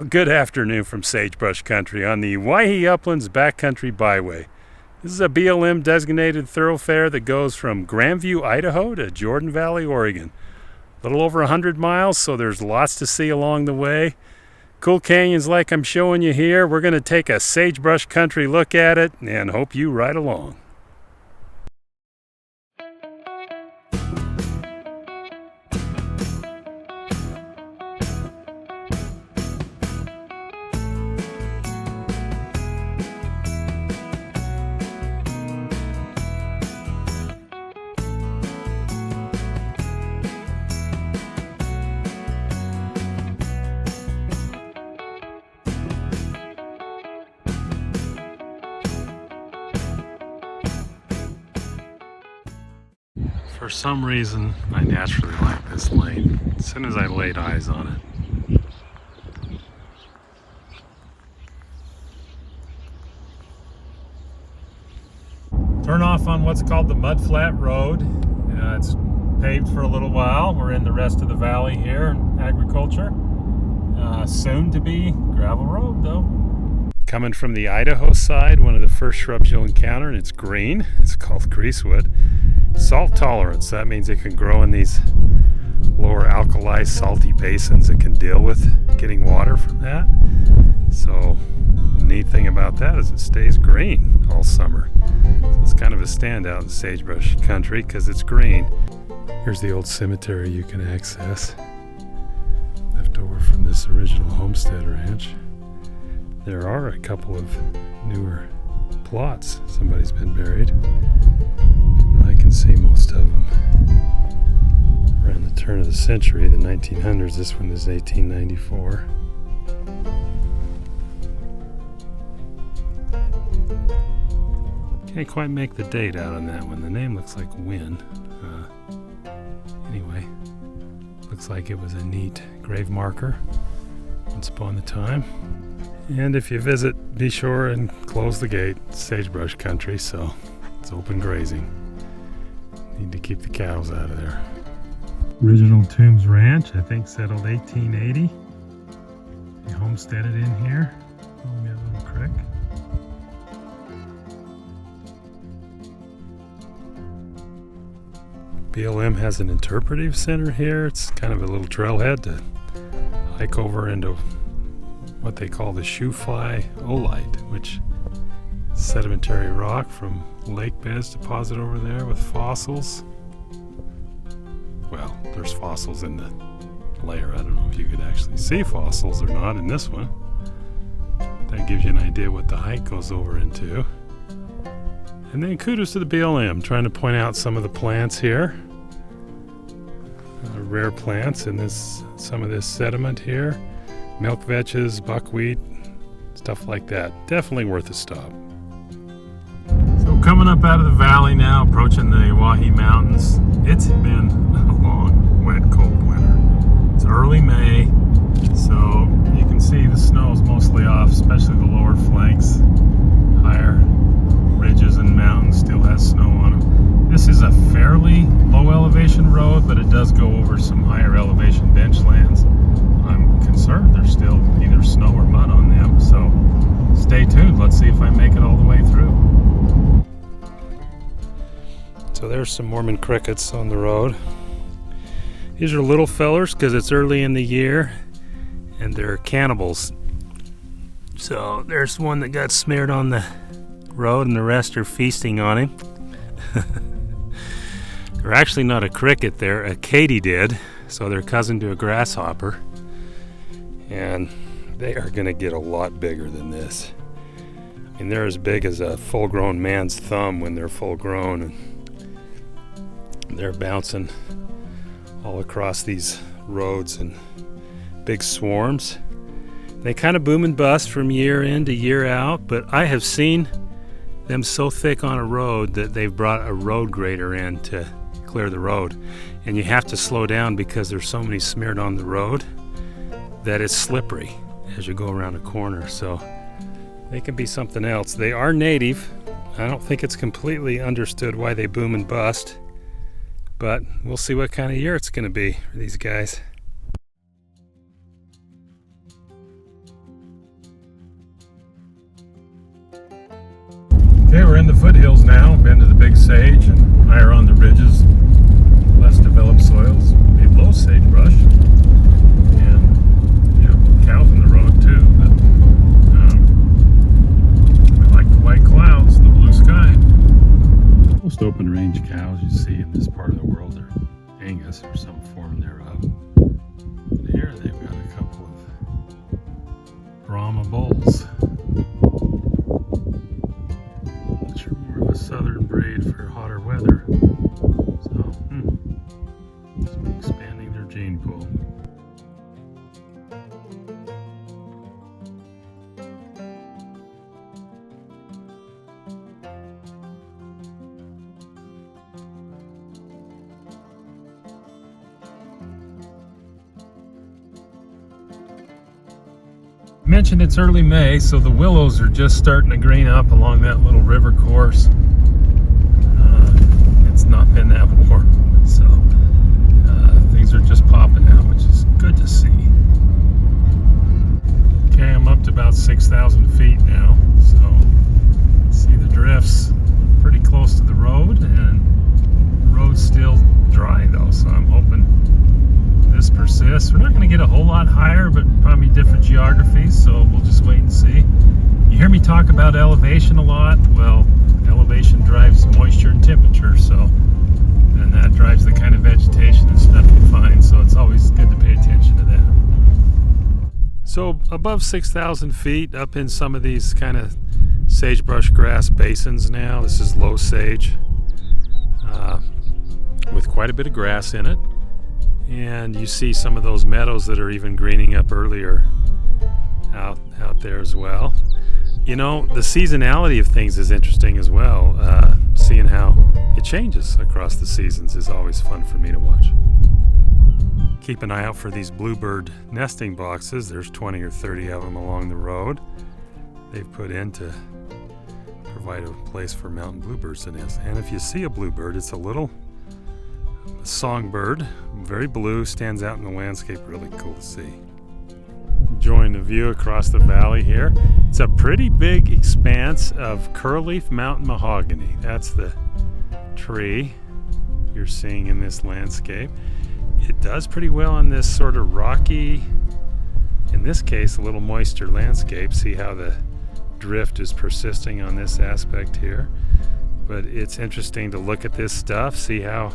Good afternoon from Sagebrush Country on the Owyhee Uplands Backcountry Byway. This is a BLM designated thoroughfare that goes from Grandview, Idaho to Jordan Valley, Oregon. A little over 100 miles, so there's lots to see along the way. Cool canyons like I'm showing you here. We're going to take a Sagebrush Country look at it and hope you ride along. For some reason, I naturally like this lane as soon as I laid eyes on it. Turn off on what's called the Mud Flat Road. It's paved for a little while. We're in the rest of the valley here in agriculture. Soon to be gravel road though. Coming from the Idaho side, one of the first shrubs you'll encounter, and it's green. It's called greasewood. Salt tolerance, that means it can grow in these lower alkali salty basins. It can deal with getting water from that. So the neat thing about that is it stays green all summer. So it's kind of a standout in Sagebrush Country because it's green. Here's the old cemetery you can access, left over from this original homestead ranch. There are a couple of newer plots. Somebody's been buried. I can see most of them around the turn of the century, the 1900s. This one is 1894. Can't quite make the date out on that one. The name looks like Wynn. Anyway, looks like it was a neat grave marker once upon a time. And if you visit, be sure and close the gate. It's Sagebrush Country, so it's open grazing. Need to keep the cows out of there. Original Tombs Ranch, I think settled 1880. They homesteaded in here. Along that little creek. BLM has an interpretive center here. It's kind of a little trailhead to hike over into what they call the Shoofly Oolite, which is sedimentary rock from lake beds deposit over there with fossils. Well, there's fossils in the layer. I don't know if you could actually see fossils or not in this one. But that gives you an idea what the hike goes over into. And then kudos to the BLM, trying to point out some of the plants here. Rare plants in some of this sediment here. Milk vetches, buckwheat, stuff like that. Definitely worth a stop. So coming up out of the valley now, approaching the Owyhee Mountains. It's been a long, wet, cold winter. It's early May, so you can see the snow's mostly off, especially the lower flanks. Higher ridges and mountains still has snow on them. This is a fairly low elevation road, but it does go over some higher elevation benchlands. I'm concerned there's still either snow or mud on them, so stay tuned. Let's see if I make it all the way through. So there's some Mormon crickets on the road. These are little fellers because it's early in the year and they're cannibals. So there's one that got smeared on the road and the rest are feasting on him. They're actually not a cricket, they're a katydid, so they're cousin to a grasshopper. And they are going to get a lot bigger than this. I mean, they're as big as a full-grown man's thumb when they're full-grown, and they're bouncing all across these roads in big swarms. They kind of boom and bust from year in to year out, but I have seen them so thick on a road that they've brought a road grader in to clear the road, and you have to slow down because there's so many smeared on the road that it's slippery as you go around a corner. So they can be something else. They are native. I don't think it's completely understood why they boom and bust, but we'll see what kind of year it's going to be for these guys. fungus or some form thereof. And here they've got a couple of Brahma bulls, which are more of a southern breed for hotter weather. So, must be expanding their gene pool. Mentioned it's early May, so the willows are just starting to green up along that little river course. It's not been that warm, so things are just popping out, which is good to see. Okay, I'm up to about 6,000 feet now, so see the drifts pretty close to the road, and the road's still dry though, so I'm hoping this persists. We're not going to get a whole lot higher, but probably different geographies, so we'll just wait and see. You hear me talk about elevation a lot. Well, elevation drives moisture and temperature, and that drives the kind of vegetation and stuff you find, so it's always good to pay attention to that. So above 6,000 feet, up in some of these kind of sagebrush grass basins now. This is low sage with quite a bit of grass in it. And you see some of those meadows that are even greening up earlier out there as well. You know, the seasonality of things is interesting as well. Seeing how it changes across the seasons is always fun for me to watch. Keep an eye out for these bluebird nesting boxes. There's 20 or 30 of them along the road. They've put in to provide a place for mountain bluebirds to nest. And if you see a bluebird, it's a little songbird, very blue, stands out in the landscape, really cool to see. Enjoying the view across the valley here. It's a pretty big expanse of curleaf mountain mahogany. That's the tree you're seeing in this landscape. It does pretty well on this sort of rocky, in this case a little moister landscape. See how the drift is persisting on this aspect here. But it's interesting to look at this stuff, see how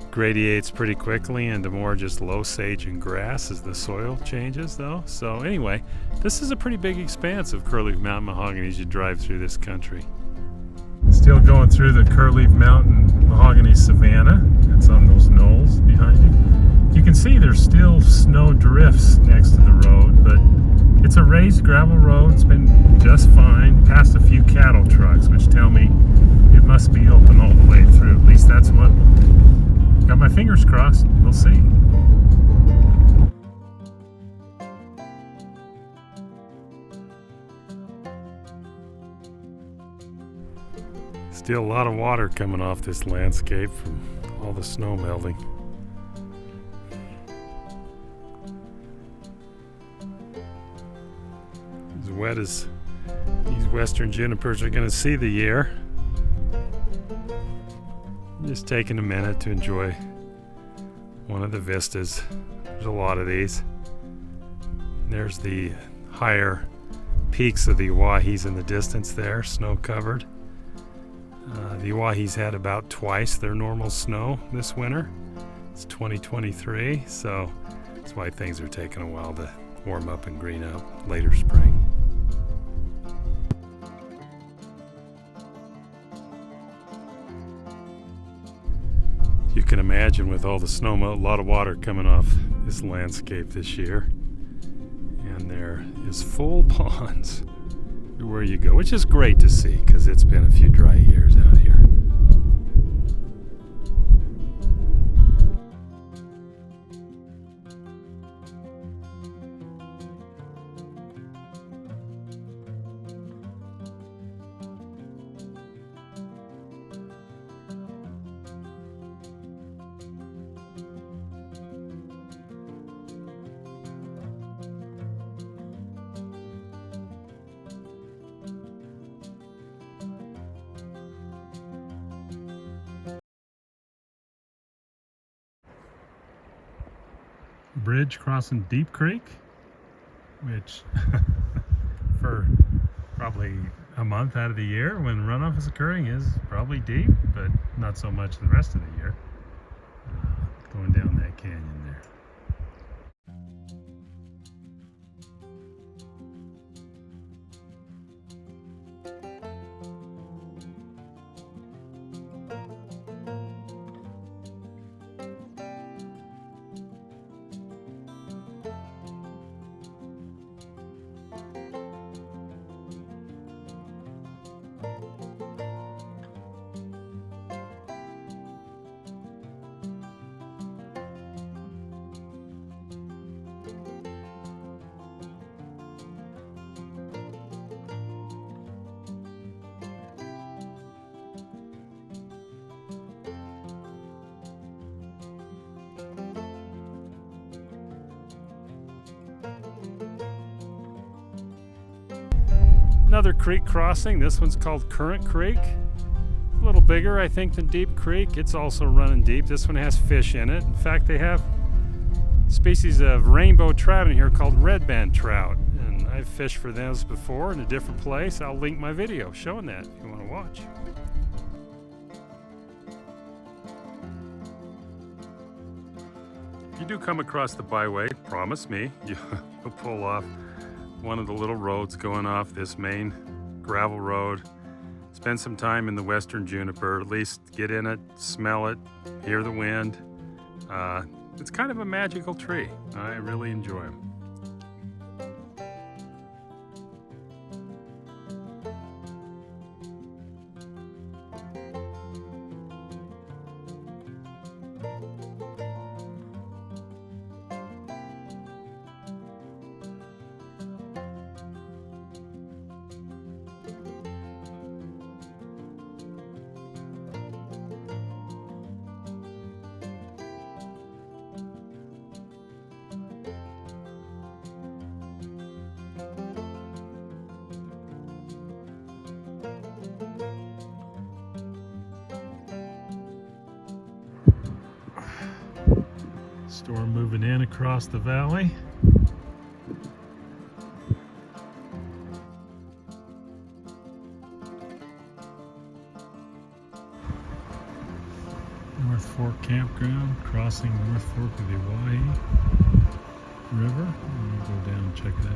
gradiates pretty quickly into more just low sage and grass as the soil changes though. So anyway, this is a pretty big expanse of curleaf mountain mahogany as you drive through this country. Still going through the curleaf mountain mahogany savanna. It's on those knolls behind you. You can see there's still snow drifts next to the road, but it's a raised gravel road. It's been just fine, past a few cattle trucks, which tell me it must be open all the way through. At least that's what. Got my fingers crossed. We'll see. Still a lot of water coming off this landscape from all the snow melting. As wet as these western junipers are going to see the year. Just taking a minute to enjoy one of the vistas. There's a lot of these. There's the higher peaks of the Owyees in the distance there, snow covered. The Owyees had about twice their normal snow this winter. It's 2023, so that's why things are taking a while to warm up and green up later spring. You can imagine with all the snowmelt, a lot of water coming off this landscape this year. And there is full ponds where you go, which is great to see because it's been a few dry years out here. Bridge crossing Deep Creek, which for probably a month out of the year when runoff is occurring is probably deep, but not so much the rest of the year. Going canyon there. Another creek crossing. This one's called Current Creek. A little bigger, I think, than Deep Creek. It's also running deep. This one has fish in it. In fact, they have species of rainbow trout in here called redband trout. And I've fished for those before in a different place. I'll link my video showing that if you want to watch. If you do come across the byway, promise me, you'll pull off one of the little roads going off this main gravel road. Spend some time in the western juniper, at least get in it, smell it, hear the wind. It's kind of a magical tree. I really enjoy them. Storm moving in across the valley. North Fork Campground, crossing North Fork of the Owyhee River. And we'll go down and check it out.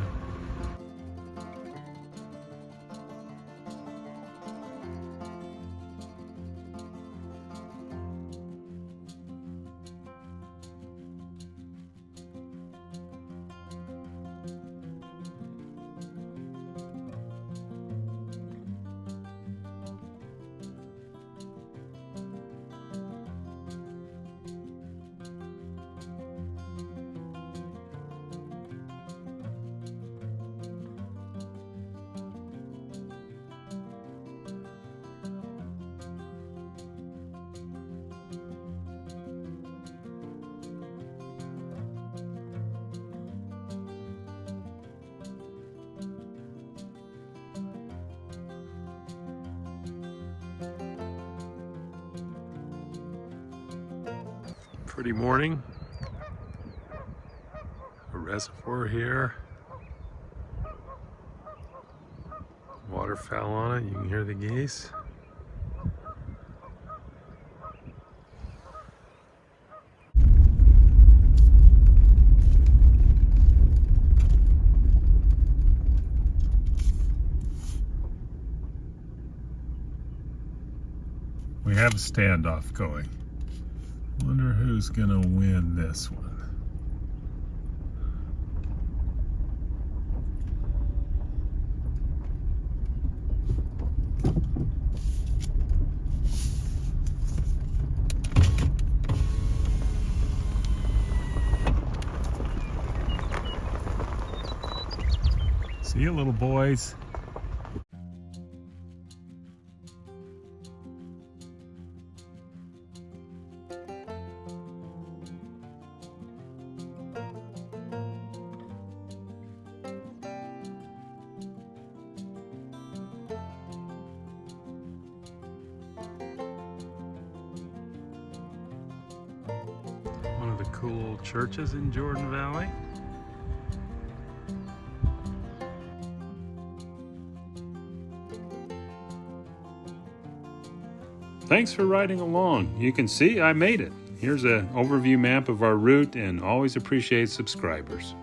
Pretty morning. A reservoir here. Waterfowl on it. You can hear the geese. We have a standoff going. Wonder who's gonna win this one. See you, little boys. One of the cool churches in Jordan Valley. Thanks for riding along. You can see I made it. here's an overview map of our route, and always appreciate subscribers.